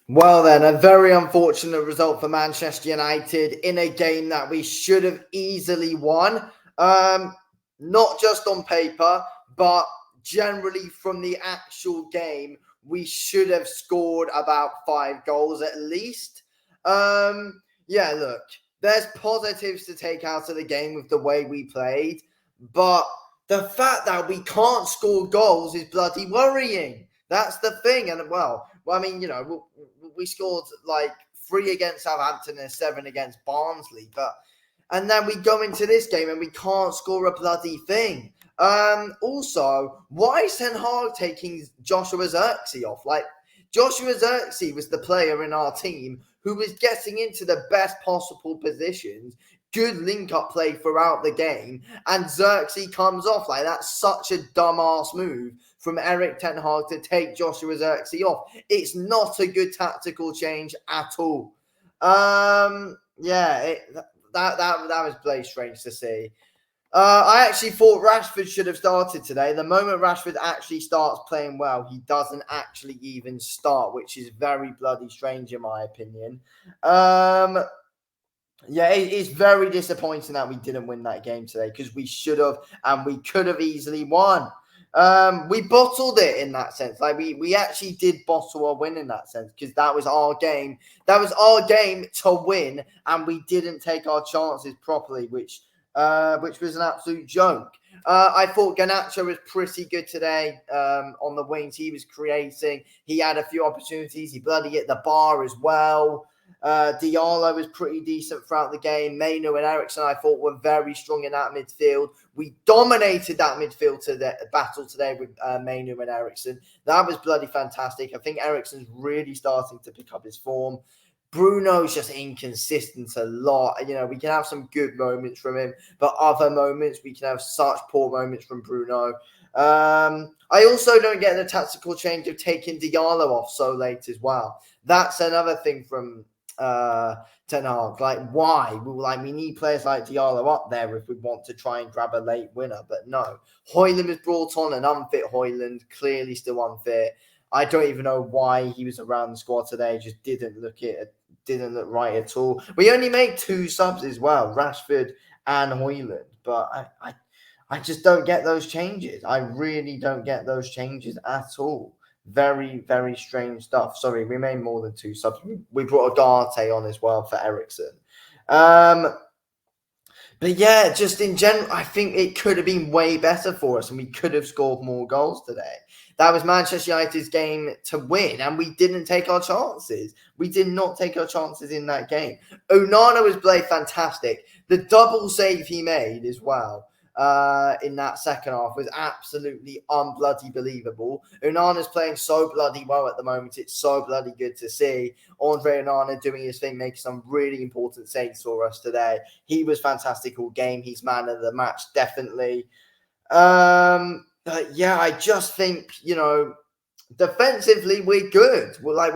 Well, then, a very unfortunate result for Manchester United in a game that we should have easily won. Not just on paper, but generally from the actual game, we should have scored about 5 goals at least. Yeah, look, there's positives to take out of the game with the way we played, but the fact that we can't score goals is bloody worrying. That's the thing. And well, I mean, we scored like 3 against Southampton and 7 against Barnsley, and then we go into this game and we can't score a bloody thing. Also, why is Ten Hag taking Joshua Zirkzee off? Like, Joshua Zirkzee was the player in our team who was getting into the best possible positions, good link-up play throughout the game, and Zirkzee comes off. Like, that's such a dumbass move from Eric Ten Hag to take Joshua Zirkzee off. It's not a good tactical change at all. Yeah, that was bloody strange to see. I actually thought Rashford should have started today. The moment Rashford actually starts playing well, he doesn't actually even start, which is very bloody strange in my opinion. Yeah, it's very disappointing that we didn't win that game today because we should have and we could have easily won. We bottled it in that sense. Like we actually did bottle a win in that sense because that was our game. That was our game to win, and we didn't take our chances properly, which was an absolute joke. I thought Garnacho was pretty good today on the wings. He was creating. He had a few opportunities. He bloody hit the bar as well. Diallo was pretty decent throughout the game. Mainu and Eriksen, I thought, were very strong in that midfield. We dominated that midfield battle today with Mainu and Eriksen. That was bloody fantastic. I think Eriksen's really starting to pick up his form. Bruno's just inconsistent a lot. We can have some good moments from him, but other moments we can have such poor moments from Bruno. I also don't get the tactical change of taking Diallo off so late as well. That's another thing from Ten Hag. Like, why? We need players like Diallo up there if we want to try and grab a late winner, but no. Højlund was brought on, an unfit Højlund, clearly still unfit. I don't even know why he was around the squad today. Just didn't look right at all. We only made 2 subs as well, Rashford and Højlund, but I just don't get those changes. I really don't get those changes at all. Very, very strange stuff. Sorry, we made more than 2 subs. We brought Agate on as well for Eriksen. But yeah, just in general, I think it could have been way better for us and we could have scored more goals today. That was Manchester United's game to win, and we didn't take our chances. We did not take our chances in that game. Onana was played fantastic. The double save he made as well in that second half was absolutely unbloody believable. Onana's playing so bloody well at the moment. It's so bloody good to see. Andre Onana doing his thing, making some really important saves for us today. He was fantastic all game. He's man of the match, definitely. Yeah, I just think, defensively we're good. Today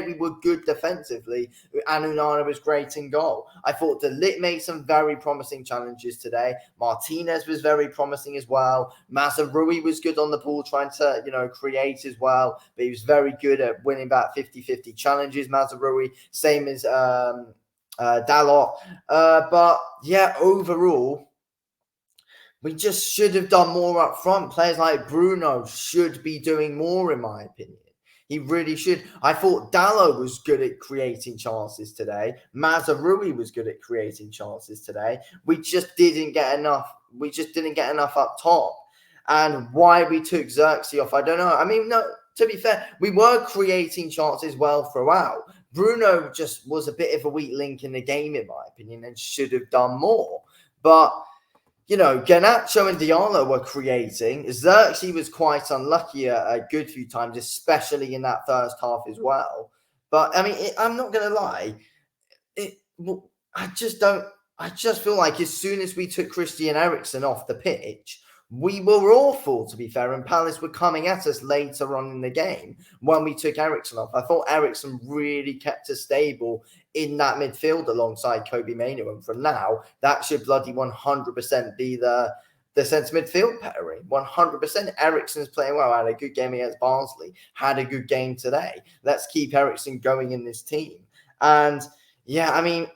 we were good defensively, and Onana was great in goal. I thought De Ligt made some very promising challenges today. Martinez was very promising as well. Mazraoui was good on the ball, trying to create as well, but he was very good at winning about 50-50 challenges. Mazraoui, same as Dalot. But yeah, overall, we just should have done more up front. Players like Bruno should be doing more, in my opinion. He really should. I thought Dalot was good at creating chances today. Mazraoui was good at creating chances today. We just didn't get enough. We just didn't get enough up top. And why we took Zirkzee off, I don't know. I mean, no, to be fair, we were creating chances well throughout. Bruno just was a bit of a weak link in the game, in my opinion, and should have done more. But Garnacho and Diallo were creating. Zirkzee was quite unlucky a good few times, especially in that first half as well. But, I mean, I'm not going to lie. I just feel like as soon as we took Christian Eriksen off the pitch, we were awful, to be fair, and Palace were coming at us later on in the game when we took Eriksen off. I thought Eriksen really kept us stable in that midfield alongside Kobbie Mainoo, and from now, that should bloody 100% be the the centre midfield pairing. 100%. Eriksen's playing well. Had a good game against Barnsley. Had a good game today. Let's keep Eriksen going in this team. And yeah, I mean,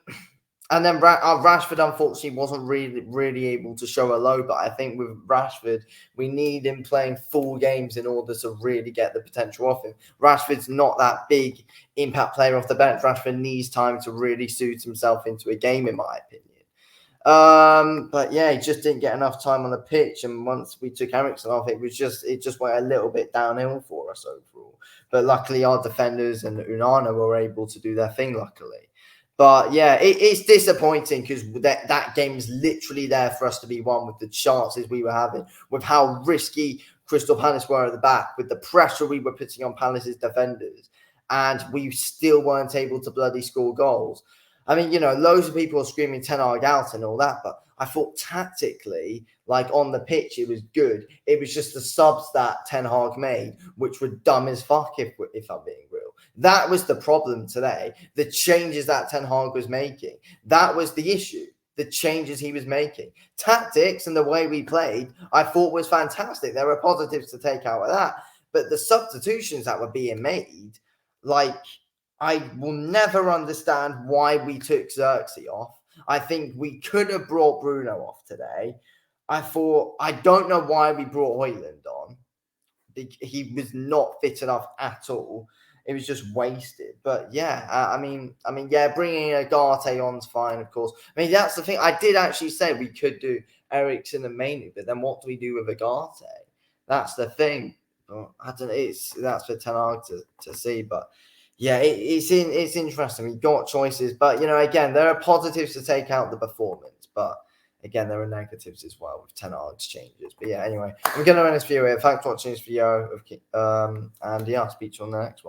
and then Rashford unfortunately wasn't really able to show a low. But I think with Rashford, we need him playing full games in order to really get the potential off him. Rashford's not that big impact player off the bench. Rashford needs time to really suit himself into a game, in my opinion. But yeah, he just didn't get enough time on the pitch, and once we took Eriksen off, it just went a little bit downhill for us overall. But luckily, our defenders and Unana were able to do their thing. Luckily, but yeah, it's disappointing because that game is literally there for us to be won with the chances we were having, with how risky Crystal Palace were at the back, with the pressure we were putting on Palace's defenders, and we still weren't able to bloody score goals. I mean, loads of people are screaming Ten Hag out and all that, but I thought tactically, like on the pitch, it was good. It was just the subs that Ten Hag made, which were dumb as fuck, if I'm being real. That was the problem today. The changes that Ten Hag was making, that was the issue. The changes he was making. Tactics and the way we played, I thought was fantastic. There were positives to take out of that. But the substitutions that were being made, like, I will never understand why we took Xerxes off. I think we could have brought Bruno off today. I don't know why we brought Højlund on. He was not fit enough at all. It was just wasted. But yeah, yeah, bringing Agate on's fine, of course. I mean, that's the thing. I did actually say we could do Eriksen and Mainoo, but then what do we do with Agate? That's the thing. But I don't know. That's for Ten Hag to see, but. Yeah, it's interesting. We've got choices, but again, there are positives to take out the performance, but again, there are negatives as well with Ten Hag's changes. But yeah, anyway, I'm going to end this video here. Thanks for watching this video, and yeah, I'll speak to you on the next one.